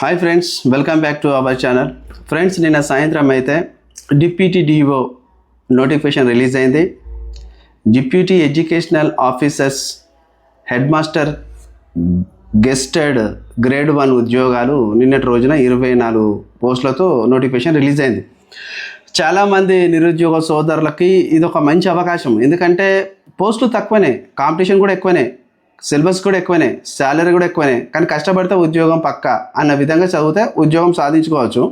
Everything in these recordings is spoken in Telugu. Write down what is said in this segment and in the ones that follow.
Hi friends, welcome back to our channel. Friends, నిన్న సాయంత్రం అయితే డిప్యూటీ డిఓ నోటిఫికేషన్ రిలీజ్ అయింది. Deputy educational officers, head master, gazetted grade 1 ఉద్యోగాలు నిన్నటి రోజున 24 పోస్టులతో నోటిఫికేషన్ రిలీజ్ అయింది. చాలామంది నిరుద్యోగ సోదరులకి ఇది ఒక మంచి అవకాశం. ఎందుకంటే పోస్టులు తక్కువనే, కాంపిటీషన్ కూడా ఎక్కువనే, సిలబస్ కూడా ఎక్కువనే, శాలరీ కూడా ఎక్కువనే. కానీ కష్టపడితే ఉద్యోగం పక్క అన్న విధంగా చదివితే ఉద్యోగం సాధించుకోవచ్చు.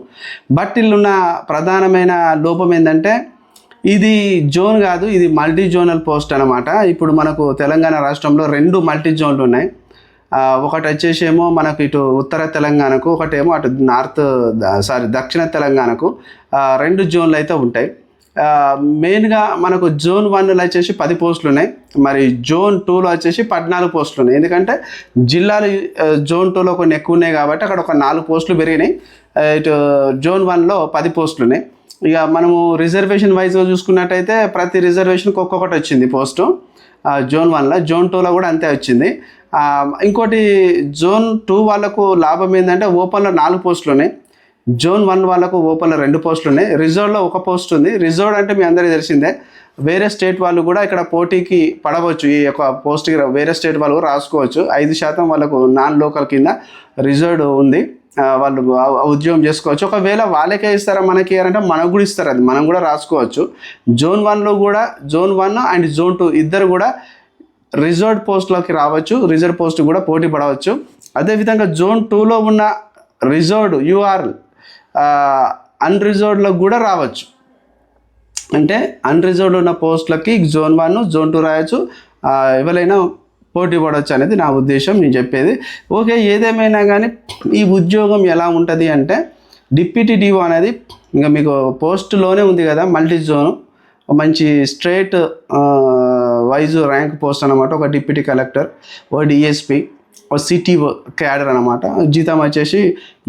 బట్ ఇల్లున్న ప్రధానమైన లోపం ఏంటంటే ఇది జోన్ కాదు, ఇది మల్టీ జోనల్ పోస్ట్ అనమాట. ఇప్పుడు మనకు తెలంగాణ రాష్ట్రంలో 2 మల్టీ జోన్లు ఉన్నాయి. ఒకటి వచ్చేసేమో మనకు ఇటు ఉత్తర తెలంగాణకు, ఒకటేమో అటు దక్షిణ తెలంగాణకు 2 జోన్లు అయితే ఉంటాయి. మెయిన్గా మనకు జోన్ 1లో వచ్చేసి 10 పోస్టులు ఉన్నాయి. మరి జోన్ 2లో వచ్చేసి 14 పోస్టులు ఉన్నాయి. ఎందుకంటే జిల్లాలు జోన్ 2లో కొన్ని ఎక్కువ ఉన్నాయి కాబట్టి అక్కడ ఒక 4 పోస్టులు పెరిగినాయి. ఇటు జోన్ 1లో 10 పోస్టులు ఉన్నాయి. ఇక మనము రిజర్వేషన్ వైజ్గా చూసుకున్నట్టయితే ప్రతి రిజర్వేషన్కి ఒక్కొక్కటి వచ్చింది పోస్టు. జోన్ 1లో, జోన్ 2లో కూడా అంతే వచ్చింది. ఇంకోటి జోన్ 2 వాళ్ళకు లాభం ఏంటంటే ఓపెన్లో 4 పోస్టులు ఉన్నాయి. జోన్ 1 వాళ్ళకు ఓపెన్లో 2 పోస్టులు ఉన్నాయి. రిజర్వ్లో 1 పోస్ట్ ఉంది. రిజర్వ్ అంటే మీ అందరికీ తెలిసిందే, వేరే స్టేట్ వాళ్ళు కూడా ఇక్కడ పోటీకి పడవచ్చు. ఈ యొక్క పోస్ట్కి వేరే స్టేట్ వాళ్ళు రాసుకోవచ్చు. 5% వాళ్ళకు నాన్ లోకల్ కింద రిజర్వ్డ్ ఉంది. వాళ్ళు ఉద్యోగం చేసుకోవచ్చు. ఒకవేళ వాళ్ళకే ఇస్తారా మనకి అంటే మనకు కూడా ఇస్తారు, అది మనం కూడా రాసుకోవచ్చు. జోన్ 1లో కూడా జోన్ 1 అండ్ జోన్ 2 ఇద్దరు కూడా రిజర్వ్డ్ పోస్టులోకి రావచ్చు. రిజర్వ్ పోస్ట్ కూడా పోటీ పడవచ్చు. అదేవిధంగా జోన్ 2లో ఉన్న రిజర్వ్డ్ యూఆర్ అన్రిజర్వ్డ్లకు కూడా రావచ్చు. అంటే అన్రిజర్వ్డ్ ఉన్న పోస్టులకి జోన్ 1, జోన్ 2 రాయొచ్చు. ఎవరైనా పోటీ పడవచ్చు అనేది నా ఉద్దేశం, నేను చెప్పేది. ఓకే, ఏదేమైనా కానీ ఈ ఉద్యోగం ఎలా ఉంటుంది అంటే డిప్యూటీ డిఓ అనేది ఇంకా మీకు పోస్టులోనే ఉంది కదా, మల్టీ జోను, మంచి స్ట్రేట్ వైజ్ ర్యాంక్ పోస్ట్ అనమాట. ఒక డిప్యూటీ కలెక్టర్, ఒక డిఎస్పి, సిటీఓ క్యాడర్ అనమాట. జీతం వచ్చేసి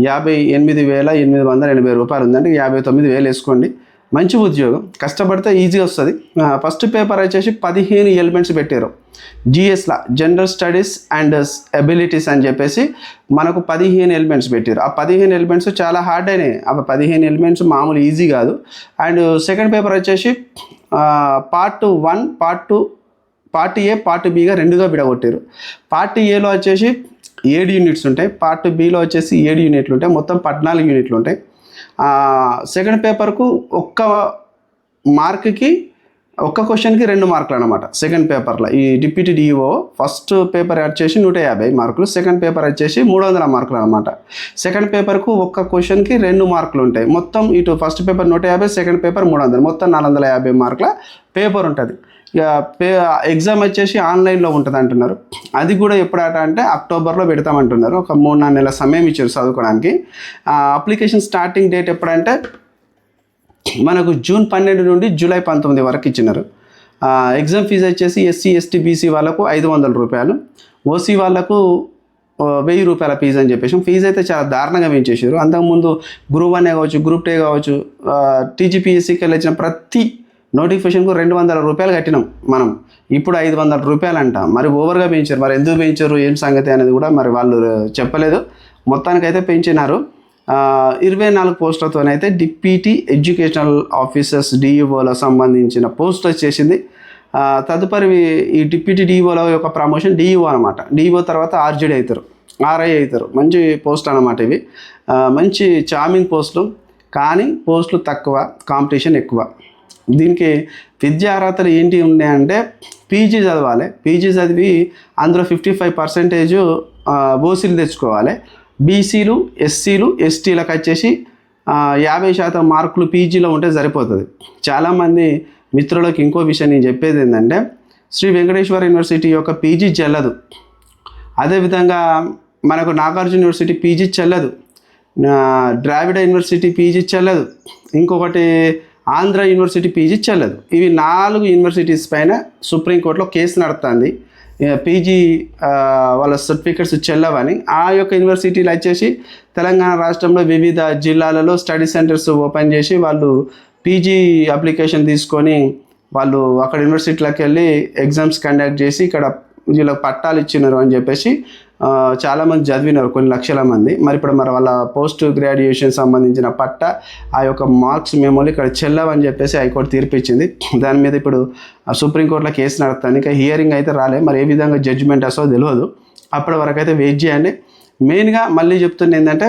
58,880 రూపాయలు ఉందండి. 59,000 వేసుకోండి. మంచి ఉద్యోగం, కష్టపడితే ఈజీగా వస్తుంది. ఫస్ట్ పేపర్ వచ్చేసి 15 ఎలిమెంట్స్ పెట్టారు. జిఎస్లా జనరల్ స్టడీస్ అండ్ ఎబిలిటీస్ అని చెప్పేసి మనకు 15 ఎలిమెంట్స్ పెట్టారు. ఆ 15 ఎలిమెంట్స్ చాలా హార్డ్ అయినాయి. ఆ 15 ఎలిమెంట్స్ మామూలు ఈజీ కాదు. అండ్ సెకండ్ పేపర్ వచ్చేసి part 1, part 2, part A, part బిగా 2గా విడగొట్టారు. పార్ట్ ఏలో వచ్చేసి 7 యూనిట్స్ ఉంటాయి. పార్ట్ బిలో వచ్చేసి 7 యూనిట్లు ఉంటాయి. మొత్తం 14 యూనిట్లు ఉంటాయి. సెకండ్ పేపర్కు ఒక్క క్వశ్చన్కి 2 మార్కులు అనమాట. సెకండ్ పేపర్లో ఈ డిప్యూటీ డిఓ ఫస్ట్ పేపర్ వచ్చేసి 150 మార్కులు, సెకండ్ పేపర్ వచ్చేసి 300 మార్కులు అనమాట. సెకండ్ పేపర్కు ఒక్క క్వశ్చన్కి 2 మార్కులు ఉంటాయి. మొత్తం ఇటు ఫస్ట్ పేపర్ 150, సెకండ్ పేపర్ 300, మొత్తం 450 మార్కుల పేపర్ ఉంటుంది. ఇక ఎగ్జామ్ వచ్చేసి ఆన్లైన్లో ఉంటుంది అంటున్నారు. అది కూడా ఎప్పుడట అంటే అక్టోబర్లో పెడతామంటున్నారు. ఒక 3-4 నెలల సమయం ఇచ్చారు చదువుకోవడానికి. అప్లికేషన్ స్టార్టింగ్ డేట్ ఎప్పుడంటే మనకు జూన్ 12 నుండి జూలై 19 వరకు ఇచ్చినారు. ఎగ్జామ్ ఫీజు వచ్చేసి ఎస్సీ, ఎస్టీ, బీసీ వాళ్ళకు 500 రూపాయలు, ఓసీ వాళ్ళకు 1000 రూపాయల ఫీజు అని చెప్పేసి ఫీజు అయితే చాలా దారుణంగా పెంచేసారు. అంతకుముందు గ్రూప్ 1 కావచ్చు, గ్రూప్ 2 కావచ్చు, టీజీపీఎస్సీకి వెళ్ళిన ప్రతి నోటిఫికేషన్కు 200 రూపాయలు కట్టినాం మనం. ఇప్పుడు 500 రూపాయలు అంట. మరి ఓవర్గా పెంచారు. మరి ఎందుకు పెంచారు, ఏం సంగతి అనేది కూడా మరి వాళ్ళు చెప్పలేదు. మొత్తానికైతే పెంచినారు. 24 పోస్టులతోనైతే డిప్యూటీ ఎడ్యుకేషనల్ ఆఫీసర్స్ డిఈఓలో సంబంధించిన పోస్ట్ వచ్చేసింది. తదుపరి ఈ డిప్యూటీ డిఈఓల యొక్క ప్రమోషన్ డిఈఓ అనమాట. డిఈఓ తర్వాత ఆర్జేడీ అవుతారు, ఆర్ఐ అవుతారు. మంచి పోస్ట్ అనమాట ఇవి. మంచి చార్మింగ్ పోస్టులు, కానీ పోస్టులు తక్కువ, కాంపిటీషన్ ఎక్కువ. దీనికి విద్యా అర్హతలు ఏంటి ఉన్నాయంటే పీజీ చదవాలి. పీజీ చదివి అందులో 55% ఓసీలు తెచ్చుకోవాలి. బీసీలు, ఎస్సీలు, ఎస్టీలకు వచ్చేసి 50% మార్కులు పీజీలో ఉంటే సరిపోతుంది. చాలామంది మిత్రులకు ఇంకో విషయం నేను చెప్పేది ఏంటంటే శ్రీ వెంకటేశ్వర యూనివర్సిటీ యొక్క పీజీ చెల్లదు. అదేవిధంగా మనకు నాగార్జున యూనివర్సిటీ పీజీ చెల్లదు, ద్రావిడ యూనివర్సిటీ పీజీ చెల్లదు, ఇంకొకటి ఆంధ్ర యూనివర్సిటీ పీజీ చెల్లదు. ఇవి 4 యూనివర్సిటీస్ పైన సుప్రీంకోర్టులో కేసు నడుస్తుంది. పీజీ వాళ్ళ సర్టిఫికెట్స్ చెల్లవని. ఆ యొక్క యూనివర్సిటీలు వచ్చేసి తెలంగాణ రాష్ట్రంలో వివిధ జిల్లాలలో స్టడీ సెంటర్స్ ఓపెన్ చేసి వాళ్ళు పీజీ అప్లికేషన్ తీసుకొని వాళ్ళు అక్కడ యూనివర్సిటీలకు వెళ్ళి ఎగ్జామ్స్ కండక్ట్ చేసి ఇక్కడ వీళ్ళకి పట్టాలు ఇచ్చినారు అని చెప్పేసి చాలామంది చదివినారు, కొన్ని లక్షల మంది. మరి ఇప్పుడు వాళ్ళ పోస్ట్ గ్రాడ్యుయేషన్ సంబంధించిన పట్ట ఆ యొక్క మార్క్స్ మెమోలు ఇక్కడ చెల్లవని చెప్పేసి హైకోర్టు తీర్పు ఇచ్చింది. దాని మీద ఇప్పుడు సుప్రీంకోర్టులో కేసు నడుస్తుంది. ఇంకా హియరింగ్ అయితే రాలే, మరి ఏ విధంగా జడ్జిమెంట్ వస్తుందో తెలియదు. అప్పటి వరకు అయితే వెయిట్ చేయండి. మెయిన్గా మళ్ళీ చెప్తుంది ఏంటంటే,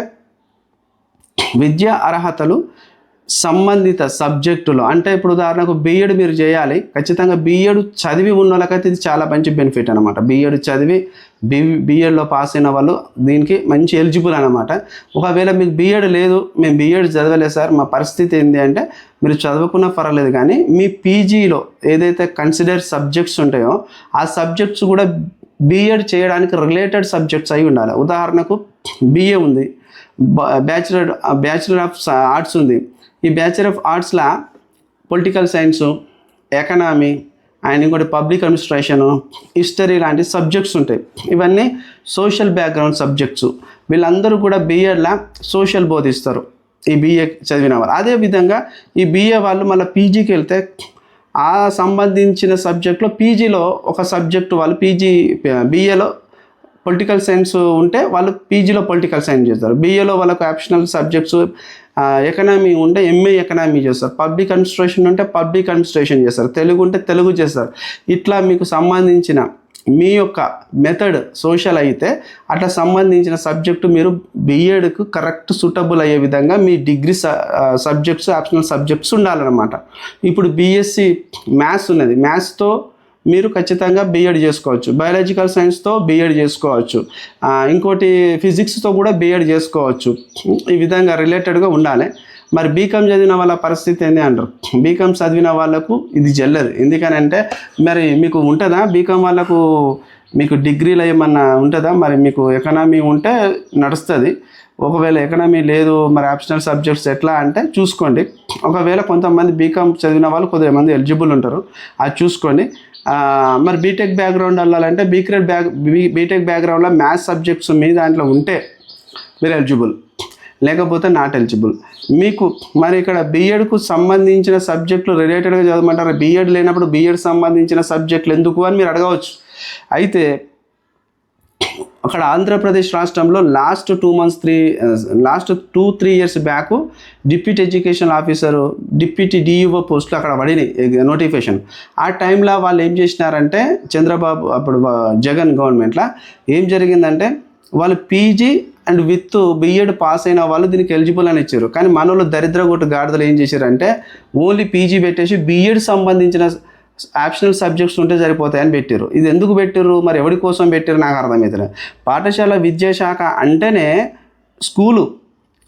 విద్యా అర్హతలు సంబంధిత సబ్జెక్టులో, అంటే ఇప్పుడు ఉదాహరణకు బీఎడ్ మీరు చేయాలి, ఖచ్చితంగా బీఎడ్ చదివి ఉన్న వాళ్ళకైతే ఇది చాలా మంచి బెనిఫిట్ అనమాట. బీఎడ్ చదివి బీఎడ్లో పాస్ అయిన వాళ్ళు దీనికి మంచి ఎలిజిబుల్ అనమాట. ఒకవేళ మీకు బీఎడ్ లేదు, మేము బీఎడ్ చదవలేదు సార్, మా పరిస్థితి ఏంటి అంటే, మీరు చదువుకున్నా పర్వాలేదు కానీ మీ పీజీలో ఏదైతే కన్సిడర్ సబ్జెక్ట్స్ ఉంటాయో ఆ సబ్జెక్ట్స్ కూడా బీఎడ్ చేయడానికి రిలేటెడ్ సబ్జెక్ట్స్ అయి ఉండాలి. ఉదాహరణకు బీఏ ఉంది, బ్యాచిలర్ ఆఫ్ ఆర్ట్స్ ఉంది. ఈ బ్యాచిలర్ ఆఫ్ ఆర్ట్స్లో పొలిటికల్ సైన్సు, ఎకనామీ అండ్ ఇంకోటి పబ్లిక్ అడ్మినిస్ట్రేషను, హిస్టరీ లాంటి సబ్జెక్ట్స్ ఉంటాయి. ఇవన్నీ సోషల్ బ్యాక్గ్రౌండ్ సబ్జెక్ట్స్. వీళ్ళందరూ కూడా బీఎడ్లో సోషల్ బోధిస్తారు, ఈ బీఏ చదివిన వాళ్ళు. అదేవిధంగా ఈ బీఏ వాళ్ళు మళ్ళీ పీజీకి వెళ్తే ఆ సంబంధించిన సబ్జెక్ట్లో పీజీలో ఒక సబ్జెక్టు వాళ్ళు బీఏలో పొలిటికల్ సైన్స్ ఉంటే వాళ్ళు పీజీలో పొలిటికల్ సైన్స్ చేస్తారు. బీఏలో వాళ్ళకు ఆప్షనల్ సబ్జెక్ట్స్ ఎకనామీ ఉంటే ఎంఏ ఎకనామీ చేస్తారు, పబ్లిక్ అడ్మినిస్ట్రేషన్ ఉంటే పబ్లిక్ అడ్మినిస్ట్రేషన్ చేస్తారు, తెలుగు ఉంటే తెలుగు చేస్తారు. ఇట్లా మీకు సంబంధించిన మీ యొక్క మెథడ్ సోషల్ అయితే అట్లా సంబంధించిన సబ్జెక్టు మీరు బీఎడ్కు కరెక్ట్ సూటబుల్ అయ్యే విధంగా మీ డిగ్రీ సబ్జెక్ట్స్ ఆప్షనల్ సబ్జెక్ట్స్ ఉండాలన్నమాట. ఇప్పుడు బీఎస్సీ మ్యాథ్స్ ఉన్నది, మ్యాథ్స్తో మీరు ఖచ్చితంగా బీఎడ్ చేసుకోవచ్చు, బయాలజికల్ సైన్స్తో బీఎడ్ చేసుకోవచ్చు, ఇంకోటి ఫిజిక్స్తో కూడా బీఎడ్ చేసుకోవచ్చు. ఈ విధంగా రిలేటెడ్గా ఉండాలి. మరి బీకామ్ చదివిన వాళ్ళ పరిస్థితి ఏంటి అంటారు. బీకామ్ చదివిన వాళ్ళకు ఇది చెల్లదు. ఎందుకనంటే మరి మీకు ఉంటుందా బీకామ్ వాళ్ళకు, మీకు డిగ్రీలో ఏమన్నా ఉంటుందా? మరి మీకు ఎకనామీ ఉంటే నడుస్తుంది. ఒకవేళ ఎకనామీ లేదు, మరి ఆప్షనల్ సబ్జెక్ట్స్ ఎట్లా అంటే చూసుకోండి. ఒకవేళ కొంతమంది బీకామ్ చదివిన వాళ్ళు కొద్దిమంది ఎలిజిబుల్ ఉంటారు, అది చూసుకోండి. మరి బీటెక్ బ్యాక్గ్రౌండ్ వెళ్ళాలంటే బీటెక్ బ్యాక్గ్రౌండ్లో మ్యాథ్స్ సబ్జెక్ట్స్ మీ దాంట్లో ఉంటే మీరు ఎలిజిబుల్, లేకపోతే నాట్ ఎలిజిబుల్. మీకు మరి ఇక్కడ బీఎడ్కు సంబంధించిన సబ్జెక్టులు రిలేటెడ్గా చదవమంటారు. బీఎడ్ లేనప్పుడు బీఎడ్ సంబంధించిన సబ్జెక్టులు ఎందుకు అని మీరు అడగవచ్చు. అయితే అక్కడ ఆంధ్రప్రదేశ్ రాష్ట్రంలో last 2-3 years back deputy education officer, deputy DEO పోస్టులు అక్కడ పడినాయి నోటిఫికేషన్. ఆ టైంలో వాళ్ళు ఏం చేసినారంటే, చంద్రబాబు అప్పుడు జగన్ గవర్నమెంట్లో ఏం జరిగిందంటే, వాళ్ళు PG and with BEd pass అయిన వాళ్ళు దీనికి ఎలిజిబుల్ అని ఇచ్చారు. కానీ మన వాళ్ళు దరిద్ర కొట్టు గాడిదలు ఏం చేశారంటే, ఓన్లీ పీజీ పెట్టేసి బీఎడ్ సంబంధించిన ఆప్షనల్ సబ్జెక్ట్స్ ఉంటే సరిపోతాయని పెట్టారు. ఇది ఎందుకు పెట్టారు, మరి ఎవరి కోసం పెట్టారు నాకు అర్థమవుతుంది. పాఠశాల విద్యాశాఖ అంటేనే స్కూలు,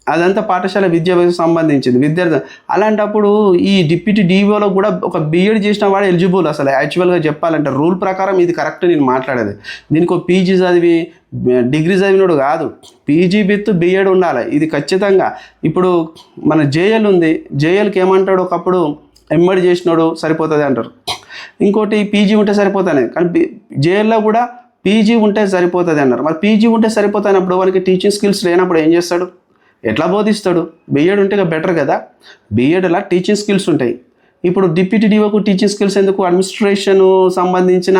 అదంతా పాఠశాల విద్యకు సంబంధించింది విద్యార్థి. అలాంటప్పుడు ఈ డిప్యూటీ డిఓలో కూడా ఒక బీఎడ్ చేసిన వాడు ఎలిజిబుల్. అసలు యాక్చువల్గా చెప్పాలంటే రూల్ ప్రకారం ఇది కరెక్ట్ నేను మాట్లాడేది. దీనికి పీజీ చదివి డిగ్రీ చదివినోడు కాదు, పీజీ విత్ బీఎడ్ ఉండాలి. ఇది ఖచ్చితంగా. ఇప్పుడు మన జేఎల్ ఉంది, జేఎల్కి ఏమంటాడు, ఒకప్పుడు ఎంఎడ్ చేసినోడు సరిపోతుంది అంటారు, ఇంకోటి పీజీ ఉంటే సరిపోతుంది. కానీ జేఎల్లో కూడా పీజీ ఉంటే సరిపోతుంది అన్నారు. మరి పీజీ ఉంటే సరిపోతున్నప్పుడు వానికి టీచింగ్ స్కిల్స్ లేనప్పుడు ఏం చేస్తాడు, ఎట్లా బోధిస్తాడు? బీఎడ్ ఉంటే బెటర్ కదా. బీఎడ్లా టీచింగ్ స్కిల్స్ ఉంటాయి. ఇప్పుడు డిప్యూటీ డిఓకు టీచింగ్ స్కిల్స్ ఎందుకు, అడ్మినిస్ట్రేషన్ సంబంధించిన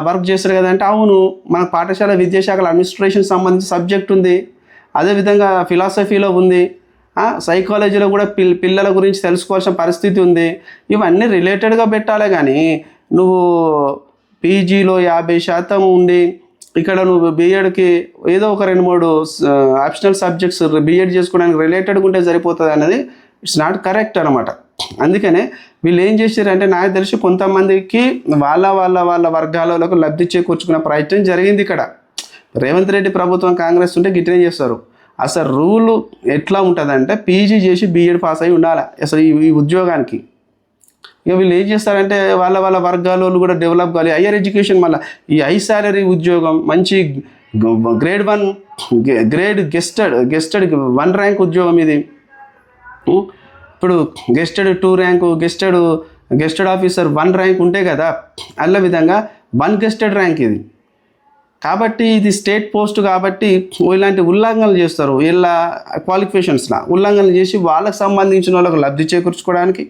వర్క్ చేస్తారు కదా అంటే, అవును మన పాఠశాల విద్యాశాఖలో అడ్మినిస్ట్రేషన్ సంబంధించిన సబ్జెక్ట్ ఉంది, అదేవిధంగా ఫిలాసఫీలో ఉంది, సైకాలజీలో కూడా పిల్లల గురించి తెలుసుకోవాల్సిన పరిస్థితి ఉంది. ఇవన్నీ రిలేటెడ్గా పెట్టాలి. కానీ నువ్వు పీజీలో 50% ఉండి ఇక్కడ నువ్వు బీఎడ్కి ఏదో ఒక 2-3 ఆప్షనల్ సబ్జెక్ట్స్ బీఎడ్ చేసుకోవడానికి రిలేటెడ్గా ఉంటే సరిపోతుంది అనేది ఇట్స్ నాట్ కరెక్ట్ అనమాట. అందుకనే వీళ్ళు ఏం చేశారంటే, నాకు తెలిసి కొంతమందికి వాళ్ళ వర్గాలకు లబ్ధి చేకూర్చుకునే ప్రయత్నం జరిగింది. ఇక్కడ రేవంత్ రెడ్డి ప్రభుత్వం కాంగ్రెస్ ఉంటే గిట్నే చేస్తారు. అసలు రూల్ ఎట్లా ఉంటుందంటే, పీజీ చేసి బీఎడ్ పాస్ అయి ఉండాలి అసలు ఈ ఉద్యోగానికి. ఇక వీళ్ళు ఏం చేస్తారంటే, వాళ్ళ వర్గాల కూడా డెవలప్ కావాలి. హయ్యర్ ఎడ్యుకేషన్ మళ్ళీ ఈ హై శాలరీ ఉద్యోగం, మంచి గ్రేడ్ 1 గ్రేడ్ గెస్టెడ్ 1 ర్యాంక్ ఉద్యోగం ఇది. ఇప్పుడు గెస్టెడ్ 2 ర్యాంకు, గెస్టెడ్ ఆఫీసర్ 1 ర్యాంక్ ఉంటే కదా, అల్ల విధంగా 1 గెస్టెడ్ ర్యాంక్ ఇది. కాబట్టి ఇది స్టేట్ పోస్ట్ కాబట్టి ఇలాంటి ఉల్లంఘనలు చేస్తారు. వీళ్ళ క్వాలిఫికేషన్స్లో ఉల్లంఘనలు చేసి వాళ్ళకి సంబంధించిన వాళ్ళకు లబ్ధి చేకూర్చుకోవడానికి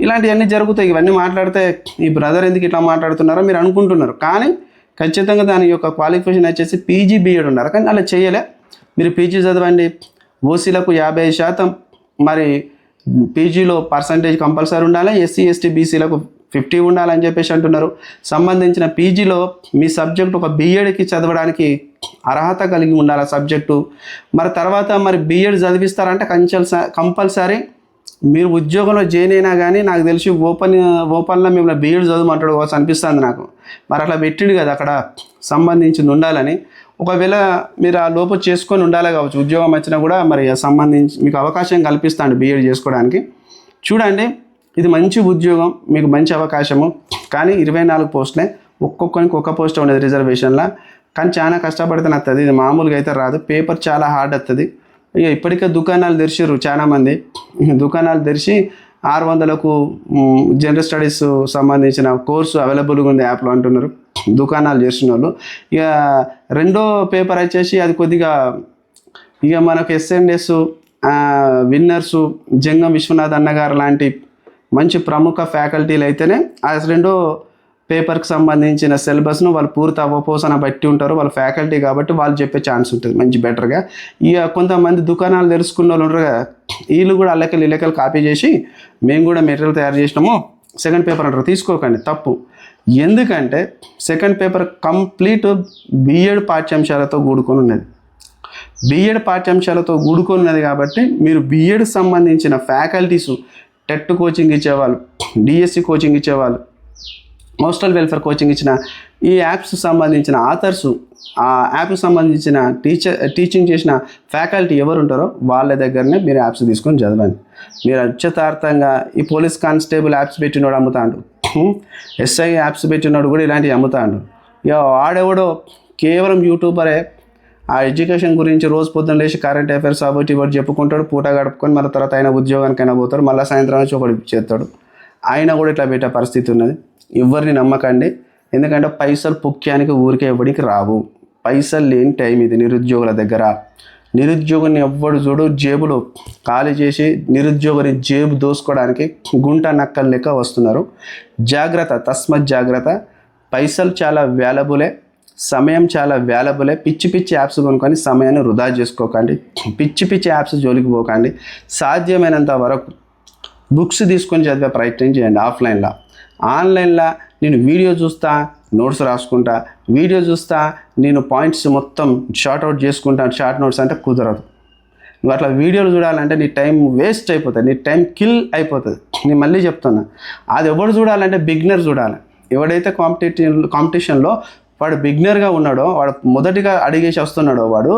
ఇలాంటివన్నీ జరుగుతాయి. ఇవన్నీ మాట్లాడితే ఈ బ్రదర్ ఎందుకు ఇట్లా మాట్లాడుతున్నారో మీరు అనుకుంటున్నారు. కానీ ఖచ్చితంగా దాని యొక్క క్వాలిఫికేషన్ వచ్చేసి పీజీ బీఎడ్ ఉండాలి. కానీ అలా చేయలే. మీరు పీజీ చదవండి, ఓసీలకు 50% మరి పీజీలో పర్సంటేజ్ కంపల్సరీ ఉండాలి, ఎస్సీ ఎస్టీ బీసీలకు 50 ఉండాలని చెప్పేసి అంటున్నారు. సంబంధించిన పీజీలో మీ సబ్జెక్ట్ ఒక బీఎడ్కి చదవడానికి అర్హత కలిగి ఉండాలి సబ్జెక్టు. మరి తర్వాత మరి బీఎడ్ చదివిస్తారంటే కంపల్సరీ మీరు ఉద్యోగంలో జాయిన్ అయినా కానీ నాకు తెలిసి ఓపెన్లో మిమ్మల్ని బీఎడ్ చదవమంటాడు కావచ్చు అనిపిస్తుంది నాకు. మరి అట్లా పెట్టిండు కదా అక్కడ సంబంధించింది ఉండాలని. ఒకవేళ మీరు ఆ లోపు చేసుకొని ఉండాలి కావచ్చు, ఉద్యోగం వచ్చినా కూడా మరి సంబంధించి మీకు అవకాశం కల్పిస్తాను బీఎడ్ చేసుకోవడానికి. చూడండి, ఇది మంచి ఉద్యోగం, మీకు మంచి అవకాశము. కానీ 24 పోస్టులే, ఒక్కొక్కరికి ఒక్క పోస్ట్ ఉండేది రిజర్వేషన్లో. కానీ చాలా కష్టపడితే వస్తుంది, ఇది మామూలుగా అయితే రాదు. పేపర్ చాలా హార్డ్ వస్తుంది. ఇక ఇప్పటికే దుకాణాలు తెరిచారు చాలామంది. దుకాణాలు తెరిచి 600కు జనరల్ స్టడీస్ సంబంధించిన కోర్సు అవైలబుల్గా ఉంది యాప్లో అంటున్నారు దుకాణాలు చేసిన వాళ్ళు. ఇక రెండో పేపర్ వచ్చేసి అది కొద్దిగా ఇక మనకు ఎస్ఎన్ఎస్ విన్నర్సు జంగం విశ్వనాథ్ అన్నగారు లాంటి మంచి ప్రముఖ ఫ్యాకల్టీలు అయితేనే ఆ రెండో పేపర్కి సంబంధించిన సిలబస్ను వాళ్ళు పూర్తి అవపోసన బట్టి ఉంటారు, వాళ్ళ ఫ్యాకల్టీ కాబట్టి వాళ్ళు చెప్పే ఛాన్స్ ఉంటుంది మంచి బెటర్గా. ఇక కొంతమంది దుకాణాలు తెలుసుకున్న వాళ్ళు ఉంటారు కదా, వీళ్ళు కూడా ఇళ్ళకెళ్ళి కాపీ చేసి మేము కూడా మెటీరియల్ తయారు చేసినాము సెకండ్ పేపర్ అంటారు. తీసుకోకండి, తప్పు. ఎందుకంటే సెకండ్ పేపర్ కంప్లీట్ బీఎడ్ పాఠ్యాంశాలతో కూడుకొని ఉన్నది. బీఎడ్ పాఠ్యాంశాలతో కూడుకొని ఉన్నది కాబట్టి మీరు బీఎడ్ సంబంధించిన ఫ్యాకల్టీసు, టెట్ కోచింగ్ ఇచ్చేవాళ్ళు, డిఎస్సి కోచింగ్ ఇచ్చేవాళ్ళు, మోస్టల్ వెల్ఫేర్ కోచింగ్ ఇచ్చిన ఈ యాప్స్ సంబంధించిన ఆథర్సు, ఆ యాప్కి సంబంధించిన టీచింగ్ చేసిన ఫ్యాకల్టీ ఎవరు ఉంటారో వాళ్ళ దగ్గరనే మీరు యాప్స్ తీసుకొని చదవండి. మీరు అత్యతార్థంగా ఈ పోలీస్ కానిస్టేబుల్ యాప్స్ పెట్టినోడు అమ్ముతాడు, ఎస్ఐ యాప్స్ పెట్టినోడు కూడా ఇలాంటివి అమ్ముతాడు. ఇక వాడెవడో కేవలం యూట్యూబరే ఆ ఎడ్యుకేషన్ గురించి రోజు పొద్దున్న లేచి కరెంట్ అఫైర్స్ కాబట్టి ఇవాడు చెప్పుకుంటాడు, పూట గడుపుకొని మళ్ళీ తర్వాత ఆయన ఉద్యోగానికైనా పోతాడు, మళ్ళీ సాయంత్రం నుంచి ఒకటి చేస్తాడు. ఆయన కూడా ఇట్లా పెట్టే పరిస్థితి ఉన్నది. ఎవరిని నమ్మకండి, ఎందుకంటే పైసలు పుక్యానికి ఊరికే ఎవడికి రావు. పైసలు లేని టైం ఇది నిరుద్యోగుల దగ్గర. నిరుద్యోగుని ఎవ్వడు చూడు జేబులు ఖాళీ చేసి నిరుద్యోగుని జేబు దోసుకోవడానికి గుంట నక్కలు లెక్క వస్తున్నారు. జాగ్రత్త, తస్మత్ జాగ్రత్త. పైసలు చాలా వాల్యుబులే, సమయం చాలా వాల్యుబులే. పిచ్చి పిచ్చి యాప్స్ కొనుక్కొని సమయాన్ని వృధా చేసుకోకండి, పిచ్చి పిచ్చి యాప్స్ జోలికి పోకండి. సాధ్యమైనంత వరకు బుక్స్ తీసుకొని చదివే ప్రయత్నం చేయండి ఆఫ్లైన్లో. ఆన్లైన్లో నేను వీడియో చూస్తా, నోట్స్ రాసుకుంటా, వీడియో చూస్తా, నేను పాయింట్స్ మొత్తం షార్ట్అవుట్ చేసుకుంటాను, షార్ట్ నోట్స్ అంటే కుదరదు. నువ్వు అట్లా వీడియోలు చూడాలంటే నీ టైం వేస్ట్ అయిపోతుంది, నీ టైం కిల్ అయిపోతుంది. నేను మళ్ళీ చెప్తున్నా, అది ఎవడు చూడాలంటే బిగినర్ చూడాలి. ఎవడైతే కాంపిటీషన్లో వాడు బిగినర్గా ఉన్నాడో, వాడు మొదటిగా అడిగేసి వస్తున్నాడో, వాడు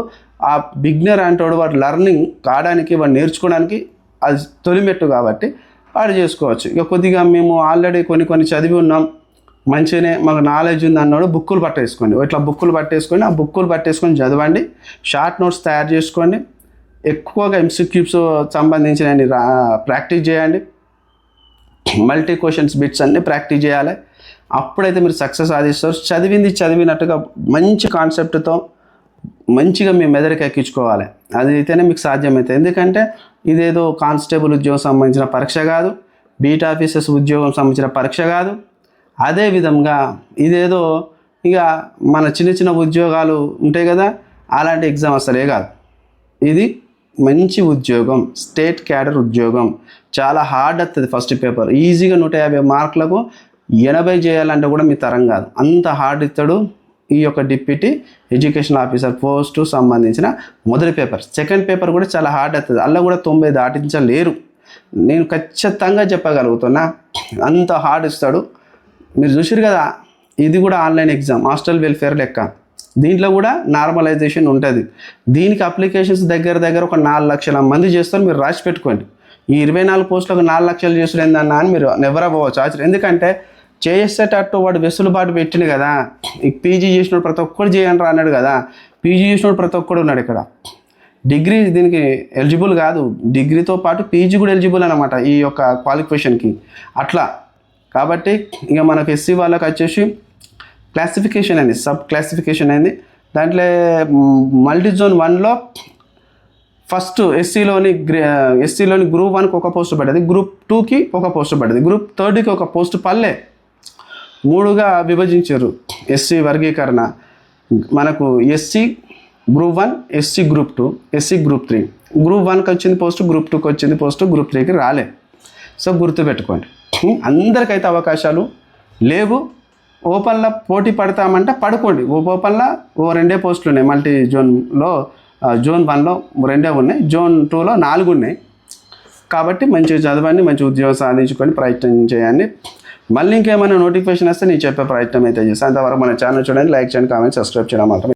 ఆ బిగినర్ అంటాడు, వాడు లర్నింగ్ కావడానికి, వాడు నేర్చుకోవడానికి అది తొలిమెట్టు కాబట్టి వాడు చేసుకోవచ్చు. ఇక కొద్దిగా మేము ఆల్రెడీ కొన్ని చదివి ఉన్నాం, మంచిగానే మాకు నాలెడ్జ్ ఉంది అన్నాడు, బుక్కులు పట్టేసుకోండి. ఇట్లా బుక్కులు పట్టేసుకొని ఆ బుక్కులు పట్టేసుకొని చదవండి, షార్ట్ నోట్స్ తయారు చేసుకోండి, ఎక్కువగా ఎంసీక్యూస్ సంబంధించిన ప్రాక్టీస్ చేయండి, మల్టీ క్వశ్చన్స్ బిట్స్ అన్నీ ప్రాక్టీస్ చేయాలి. అప్పుడైతే మీరు సక్సెస్ సాధిస్తారు. చదివినట్టుగా మంచి కాన్సెప్ట్తో మంచిగా మీ మెదడుకి ఎక్కించుకోవాలి. అది అయితేనే మీకు సాధ్యమవుతుంది. ఎందుకంటే ఇదేదో కానిస్టేబుల్ ఉద్యోగం సంబంధించిన పరీక్ష కాదు, బీట్ ఆఫీసర్స్ ఉద్యోగం సంబంధించిన పరీక్ష కాదు. అదేవిధంగా ఇదేదో ఇక మన చిన్న ఉద్యోగాలు ఉంటాయి కదా, అలాంటి ఎగ్జామ్ అసలే కాదు. ఇది మంచి ఉద్యోగం, స్టేట్ క్యాడర్ ఉద్యోగం. చాలా హార్డ్ వస్తుంది ఫస్ట్ పేపర్. ఈజీగా 150 మార్కులకు 80 చేయాలంటే కూడా మీ తరం కాదు, అంత హార్డ్ ఇస్తాడు ఈ యొక్క డిప్యూటీ ఎడ్యుకేషన్ ఆఫీసర్ పోస్టు సంబంధించిన మొదటి పేపర్. సెకండ్ పేపర్ కూడా చాలా హార్డ్ అవుతుంది, అలా కూడా 90 దాటించలేరు. నేను ఖచ్చితంగా చెప్పగలుగుతున్నా, అంత హార్డ్ ఇస్తాడు. మీరు చూసారు కదా, ఇది కూడా ఆన్లైన్ ఎగ్జామ్, హాస్టల్ వెల్ఫేర్ లెక్క. దీంట్లో కూడా నార్మలైజేషన్ ఉంటుంది. దీనికి అప్లికేషన్స్ దగ్గర ఒక 4 లక్షల మంది చేస్తారు. మీరు రాసి పెట్టుకోండి. ఈ 24 పోస్టులకు 4 లక్షలు చేసుడు ఏందన్నా అని మీరు నెవర్ అవ్వచ్చు ఆశ్చర్యం. ఎందుకంటే చేసేటట్టు వాడు వెసులుబాటు పెట్టిండు కదా. ఈ పీజీ చేసినోడు ప్రతి ఒక్కరు చేయండి అన్నాడు కదా, పీజీ చేసినోడు ప్రతి ఒక్కడు ఉన్నాడు ఇక్కడ. డిగ్రీ దీనికి ఎలిజిబుల్ కాదు, డిగ్రీతో పాటు పీజీ కూడా ఎలిజిబుల్ అనమాట ఈ యొక్క క్వాలిఫికేషన్కి. అట్లా కాబట్టి ఇక మనకు ఎస్సీ వాళ్ళకి వచ్చేసి క్లాసిఫికేషన్ అయింది, సబ్ క్లాసిఫికేషన్ అయింది. దాంట్లో మల్టీ జోన్ 1లో ఫస్ట్ ఎస్సీలోని గ్రూప్ 1కి ఒక పోస్ట్ పడ్డది, గ్రూప్ 2కి ఒక పోస్ట్ పడ్డది, గ్రూప్ 3కి ఒక పోస్ట్ పల్లె. 3గా విభజించారు ఎస్సీ వర్గీకరణ. మనకు SC group 1, SC group 2, SC group 3. Group 1కి వచ్చింది పోస్ట్, గ్రూప్ 2కి వచ్చింది పోస్ట్, గ్రూప్ 3కి రాలే. సో గుర్తుపెట్టుకోండి, అందరికైతే అవకాశాలు లేవు. ఓపెన్లో పోటీ పడతామంటే పడుకోండి. ఓపెన్లో 2 పోస్టులు ఉన్నాయి. మల్టీ జోన్లో జోన్ 1లో 2 ఉన్నాయి, జోన్ 2లో 4 ఉన్నాయి. కాబట్టి మంచిగా చదవండి, మంచి ఉద్యోగం సాధించుకొని ప్రయత్నం చేయండి. మళ్ళీ ఇంకేమైనా నోటిఫికేషన్ వస్తే నేను చెప్పే ప్రయత్నం అయితే చేస్తాను. అంతవరకు మన ఛానల్ చూడండి, లైక్ చేయండి, కామెంట్, సబ్స్క్రైబ్ చేయడం మాత్రం